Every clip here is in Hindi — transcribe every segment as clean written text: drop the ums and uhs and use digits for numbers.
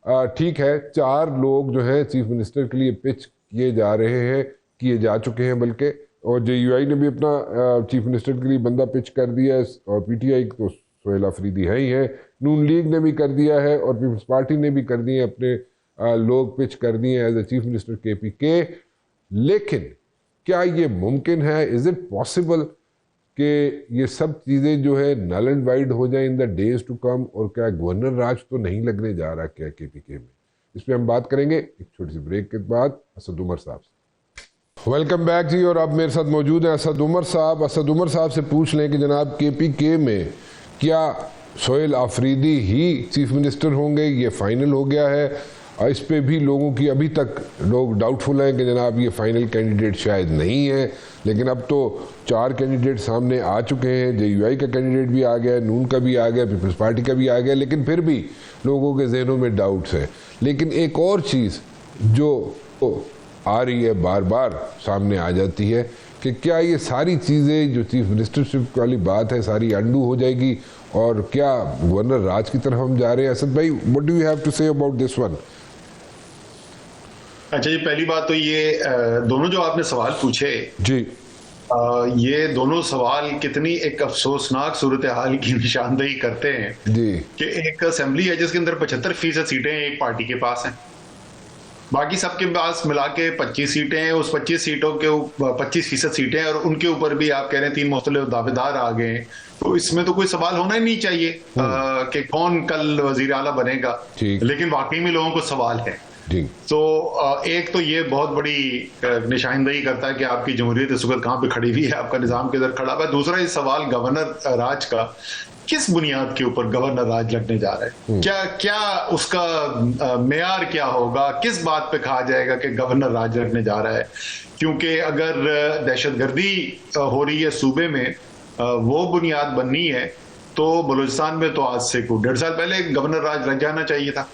ठीक है, 4 लोग जो है चीफ मिनिस्टर के लिए पिच किए जा रहे हैं, किए जा चुके हैं बल्कि, और JUI ने भी अपना चीफ मिनिस्टर के लिए बंदा पिच कर दिया है, और PTI तो सोहेल अफरीदी है ही है, नून लीग ने भी कर दिया है, और पीपल्स पार्टी ने भी कर दिए अपने लोग पिच कर दिए as a chief minister KPK। लेकिन क्या ये मुमकिन है, इज इट पॉसिबल कि ये सब चीज़ें जो है नल एंड वाइड हो जाए in the days to come, और क्या गवर्नर राज तो नहीं लगने जा रहा क्या KPK में? इस पर हम बात करेंगे एक छोटी सी ब्रेक के बाद असद उमर साहब से। वेलकम बैक जी, और अब मेरे साथ मौजूद हैं असद उमर साहब। असद उमर साहब से पूछ लें कि जनाब KPK में क्या सोहेल अफरीदी ही चीफ मिनिस्टर होंगे, ये फाइनल हो गया है? इस पे भी लोगों की अभी तक लोग डाउटफुल हैं कि जनाब ये फाइनल कैंडिडेट शायद नहीं है, लेकिन अब तो 4 कैंडिडेट सामने आ चुके हैं। JUI का कैंडिडेट भी आ गया, नून का भी आ गया, पीपल्स पार्टी का भी आ गया, लेकिन फिर भी लोगों के जहनों में डाउट्स हैं। लेकिन एक और चीज़ जो आ रही है, बार बार सामने आ जाती है कि क्या ये सारी चीज़ें जो चीफ मिनिस्टरशिप वाली बात है सारी अंडू हो जाएगी, और क्या गवर्नर राज की तरफ हम जा रहे हैं? असद भाई, what do you have to say about this one? अच्छा जी, पहली बात तो ये दोनों जो आपने सवाल पूछे जी, ये दोनों सवाल कितनी एक अफसोसनाक सूरत हाल की निशानदेही करते हैं जी, कि एक असेंबली है जिसके अंदर 75% सीटें एक पार्टी के पास हैं, बाकी सबके पास मिला के 25 सीटें हैं। उस 25 सीटों के 25% सीटें हैं, और उनके ऊपर भी आप कह रहे हैं 3 मुख्तलिफ दावेदार आ गए हैं। तो इसमें तो कोई सवाल होना ही नहीं चाहिए कि कौन कल वजीर आला बनेगा, लेकिन वाकई में लोगों को सवाल है। तो एक तो ये बहुत बड़ी निशानदेही करता है कि आपकी जमहूरियत इस वक्त कहाँ पे खड़ी हुई है, आपका निजाम किधर खड़ा हुआ है। दूसरा ये सवाल गवर्नर राज का, किस बुनियाद के ऊपर गवर्नर राज लगने जा रहा है? क्या उसका मेयार क्या होगा? किस बात पे कहा जाएगा कि गवर्नर राज लगने जा रहा है? क्योंकि अगर दहशतगर्दी हो रही है सूबे में, वो बुनियाद बननी है, तो बलूचिस्तान में तो आज से 1.5 साल पहले गवर्नर राज लग जाना चाहिए था।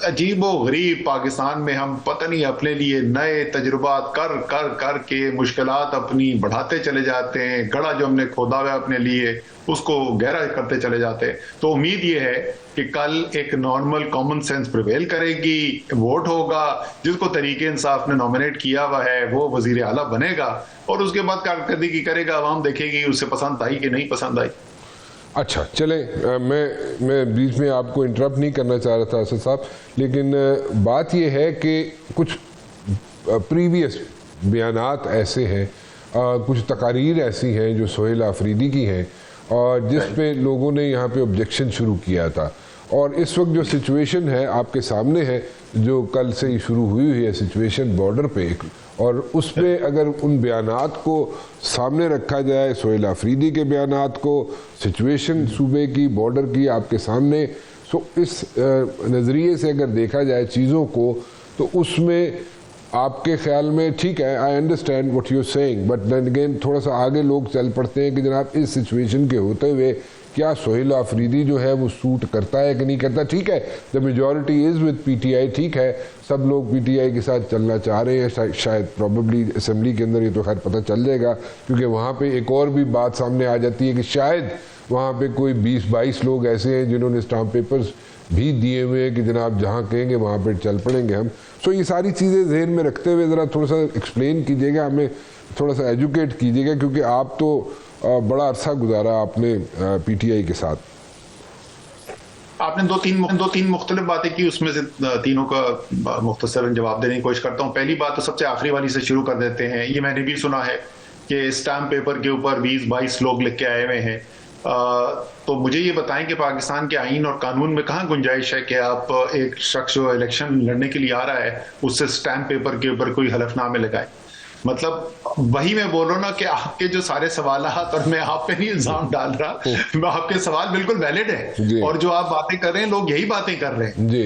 अजीब व गरीब पाकिस्तान में हम पता नहीं अपने लिए नए तजुर्बात कर कर कर के मुश्किलात अपनी बढ़ाते चले जाते हैं। गड़ा जो हमने खोदा हुआ अपने लिए उसको गहरा करते चले जाते हैं। तो उम्मीद ये है कि कल एक नॉर्मल कॉमन सेंस प्रिवेल करेगी, वोट होगा, जिसको तरीके इंसाफ ने नॉमिनेट किया हुआ है वो वजीर आला बनेगा, और उसके बाद कारकर्दगी करेगा, आवाम देखेगी उसे पसंद आई कि नहीं पसंद आई। अच्छा चले, मैं बीच में आपको इंटरप्ट नहीं करना चाह रहा था असद साहब, लेकिन बात यह है कि कुछ प्रीवियस बयानात ऐसे हैं, कुछ तकारीर ऐसी हैं जो सोहेल अफरीदी की हैं, और जिस पे लोगों ने यहाँ पे ऑब्जेक्शन शुरू किया था। और इस वक्त जो सिचुएशन है आपके सामने है, जो कल से ही शुरू हुई है सिचुएशन बॉर्डर पे, और उस पे अगर उन बयानात को सामने रखा जाए, सोहेल अफरीदी के बयानात को, सिचुएशन सूबे की, बॉर्डर की आपके सामने, सो इस नज़रिए से अगर देखा जाए चीज़ों को, तो उसमें आपके ख्याल में ठीक है, I understand what you are saying, but then again थोड़ा सा आगे लोग चल पड़ते हैं कि जनाब इस सिचुएशन के होते हुए क्या सोहेल अफरीदी जो है वो सूट करता है कि नहीं करता? ठीक है, the majority is with PTI, ठीक है, सब लोग PTI के साथ चलना चाह रहे हैं, शायद प्रॉबेबली असेंबली के अंदर ये तो खैर पता चल जाएगा, क्योंकि वहाँ पे एक और भी बात सामने आ जाती है कि शायद वहाँ पे कोई 20-22 लोग ऐसे हैं जिन्होंने स्टाम्प पेपर्स भी दिए हुए हैं कि जनाब जहाँ कहेंगे वहाँ पर चल पड़ेंगे हम। सो ये सारी चीज़ें जहन में रखते हुए ज़रा थोड़ा सा एक्सप्लेन कीजिएगा, हमें थोड़ा सा एजुकेट कीजिएगा, क्योंकि आप तो बड़ा अरसा गुजारा आपने PTI के साथ। आपने दो तीन मुख्तलिफ बातें की, उसमें से तीनों का मुख्तसरन जवाब देने की कोशिश करता हूँ। पहली बात तो सबसे आखिरी वाली से शुरू कर देते हैं। ये मैंने भी सुना है कि स्टाम्प पेपर के ऊपर 20-22 लोग लिख के आए हुए हैं। तो मुझे ये बताएं कि पाकिस्तान के आईन और कानून में कहाँ गुंजाइश है कि आप एक शख्स जो इलेक्शन लड़ने के लिए आ रहा है उससे स्टाम्प पेपर के ऊपर कोई हलफनामे लगाए? मतलब वही मैं बोल रहा हूँ ना कि आपके जो सारे सवाल, और मैं आप पे नहीं इल्जाम डाल रहा, मैं आपके सवाल बिल्कुल वैलिड है, और जो आप बातें कर रहे हैं लोग यही बातें कर रहे हैं जी।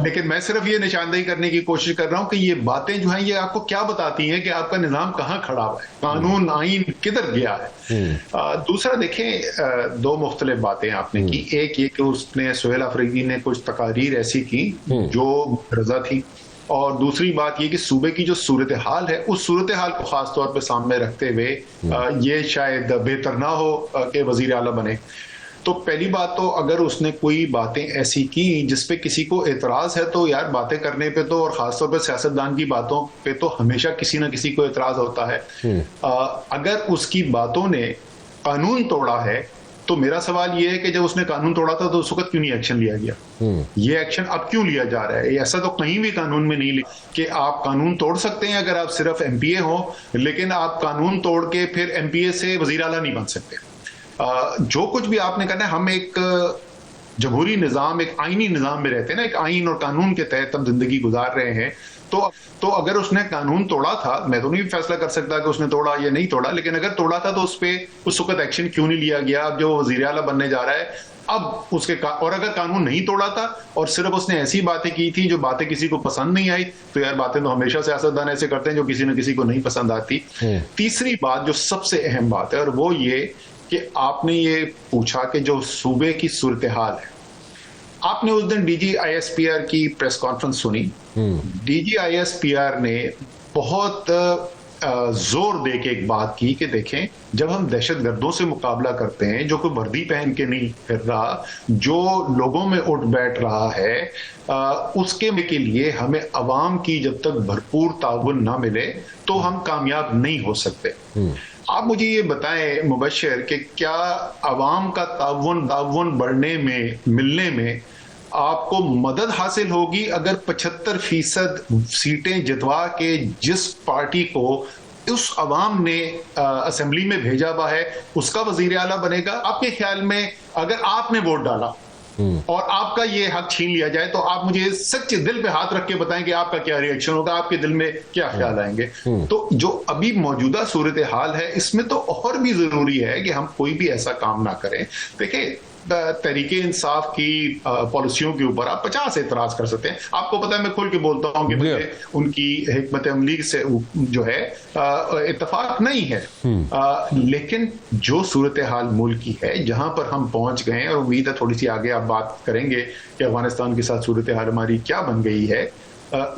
लेकिन मैं सिर्फ ये निशानदेही करने की कोशिश कर रहा हूँ कि ये बातें जो हैं ये आपको क्या बताती हैं कि आपका निजाम कहाँ खड़ा हुआ है, कानून आईन किधर गया है। दूसरा देखें, 2 मुख्तलिफ बातें आपने की। एक ये कि उसने सोहेल अफरीदी ने कुछ तकारीर ऐसी की जो रजा थी, और दूसरी बात ये कि सूबे की जो सूरत हाल है उस सूरत हाल को खास तौर पे सामने रखते हुए ये शायद बेहतर ना हो कि वजीर आला बने। तो पहली बात तो अगर उसने कोई बातें ऐसी की जिसपे किसी को एतराज है तो यार बातें करने पे तो, और खासतौर पे सियासतदान की बातों पे तो हमेशा किसी ना किसी को एतराज होता है। अगर उसकी बातों ने कानून तोड़ा है तो मेरा सवाल यह है कि जब उसने कानून तोड़ा था तो उस वक्त क्यों नहीं एक्शन लिया गया? ये एक्शन अब क्यों लिया जा रहा है? ऐसा तो कहीं भी कानून में नहीं लिखा कि आप कानून तोड़ सकते हैं अगर आप सिर्फ एमपीए हो, लेकिन आप कानून तोड़ के फिर एमपीए से वजीर आला नहीं बन सकते। जो कुछ भी आपने करना है, हम एक जमहूरी निजाम, एक आईनी निजाम में रहते हैं ना, एक आइन और कानून के तहत हम जिंदगी गुजार रहे हैं। तो अगर उसने कानून तोड़ा था, मैं तो नहीं फैसला कर सकता कि उसने तोड़ा या नहीं तोड़ा, लेकिन अगर तोड़ा था तो उस पे उस वक्त एक्शन क्यों नहीं लिया गया? अब जो वजीर आला बनने जा रहा है, अब उसके और अगर कानून नहीं तोड़ा था और सिर्फ उसने ऐसी बातें की थी जो बातें किसी को पसंद नहीं आई, तो यार बातें तो हमेशा सियासतदान ऐसे करते हैं जो किसी न किसी को नहीं पसंद आती। तीसरी बात जो सबसे अहम बात है, और वो ये कि आपने ये पूछा कि जो सूबे की सूरत हाल है, आपने उस दिन डीजी आईएसपीआर की प्रेस कॉन्फ्रेंस सुनी। डीजी आईएसपीआर ने बहुत जोर दे के एक बात की कि देखें, जब हम दहशतगर्दों से मुकाबला करते हैं, जो कोई वर्दी पहन के नहीं फिर रहा, जो लोगों में उठ बैठ रहा है, उसके लिए हमें अवाम की जब तक भरपूर ताउन ना मिले तो हम कामयाब नहीं हो सकते। आप मुझे ये बताएं मुबश्शिर कि क्या अवाम का ताउन बढ़ने में, मिलने में आपको मदद हासिल होगी अगर 75% सीटें जितवा के जिस पार्टी को उस अवाम ने असेंबली में भेजा हुआ है उसका वजीर आला बनेगा? आपके ख्याल में अगर आपने वोट डाला और आपका ये हक छीन लिया जाए तो आप मुझे सच्चे दिल पे हाथ रख के बताएं कि आपका क्या रिएक्शन होगा, आपके दिल में क्या ख्याल आएंगे? तो जो अभी मौजूदा सूरत हाल है, इसमें तो और भी जरूरी है कि हम कोई भी ऐसा काम ना करें। देखिए, तहरीके इंसाफ की पॉलिसियों के ऊपर आप 50 एतराज कर सकते हैं। आपको पता है, मैं खुल के बोलता हूं कि मुझे उनकी हिकमत अमली से जो है इत्तेफाक नहीं है, लेकिन जो सूरत हाल मुल्क की है, जहां पर हम पहुंच गए, और उम्मीद है थोड़ी सी आगे आप बात करेंगे कि अफगानिस्तान के साथ सूरत हाल हमारी क्या बन गई है,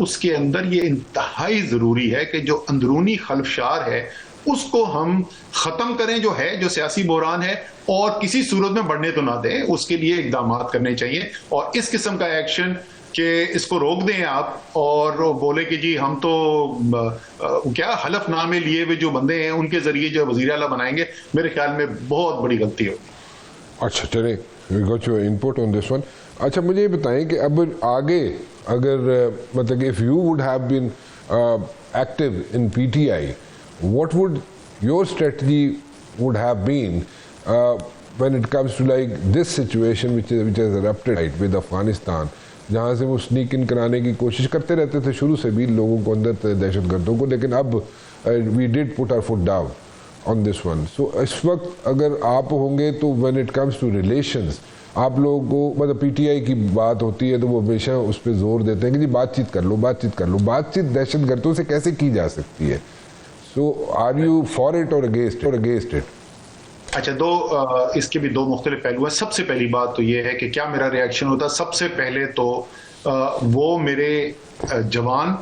उसके अंदर ये इंतहाई जरूरी है कि जो अंदरूनी खलफशार है उसको हम खत्म करें, जो है, जो सियासी बहरान है, और किसी सूरत में बढ़ने तो ना दें। उसके लिए इकदाम करने चाहिए, और इस किस्म का एक्शन कि इसको रोक दें आप और बोले कि जी हम तो क्या हलफनामे लिए हुए जो बंदे हैं उनके जरिए जो वजीर आला बनाएंगे, मेरे ख्याल में बहुत बड़ी गलती होगी। अच्छा, चले, we got your input on this one. अच्छा, मुझे ये बताएं कि अब आगे अगर मतलब if you would have been active in PTI, what would your strategy would have been when it comes to like this situation which has erupted right, with Afghanistan, जहाँ से वो स्नीक इन कराने की कोशिश करते रहते थे शुरू से भी लोगों को अंदर, दहशतगर्दों को, लेकिन अब we did put our foot down on this one. So इस वक्त अगर आप होंगे तो when it comes to relations, आप लोगों को मतलब पीटीआई की बात होती है तो वो हमेशा उस पर जोर देते हैं कि जी बातचीत कर लो, बातचीत कर लो। बातचीत दहशतगर्दों से कैसे की जा सकती है? So are you for it or against it? अच्छा, इसके भी दो मुख्तलिफ पहलू हैं। सबसे पहली बात तो ये है कि क्या मेरा रिएक्शन होता। सबसे पहले तो वो मेरे जवान,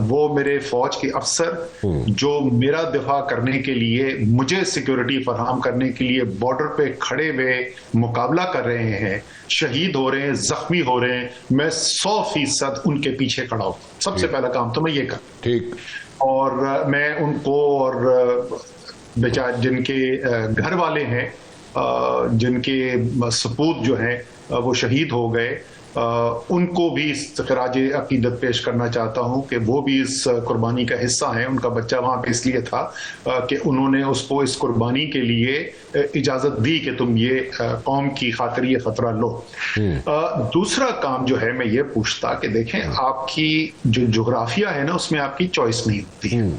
वो मेरे फौज के अफसर जो मेरा दिफा करने के लिए, मुझे सिक्योरिटी फराहम करने के लिए बॉर्डर पे खड़े हुए मुकाबला कर रहे हैं, शहीद हो रहे हैं, जख्मी हो रहे हैं, मैं 100% उनके पीछे खड़ा हूं। सबसे पहला काम तो मैं ये कर, ठीक, और मैं उनको, और बेचारे जिनके घर वाले हैं, जिनके सपूत जो हैं वो शहीद हो गए, उनको भी खराज अकीदत पेश करना चाहता हूं कि वो भी इस कुर्बानी का हिस्सा हैं। उनका बच्चा वहां पे इसलिए था कि उन्होंने उसको इस कुर्बानी के लिए इजाजत दी कि तुम ये कौम की खातिर ये खतरा लो। दूसरा काम जो है, मैं ये पूछता कि देखें, आपकी जो जोग्राफिया है ना, उसमें आपकी चॉइस नहीं होती है।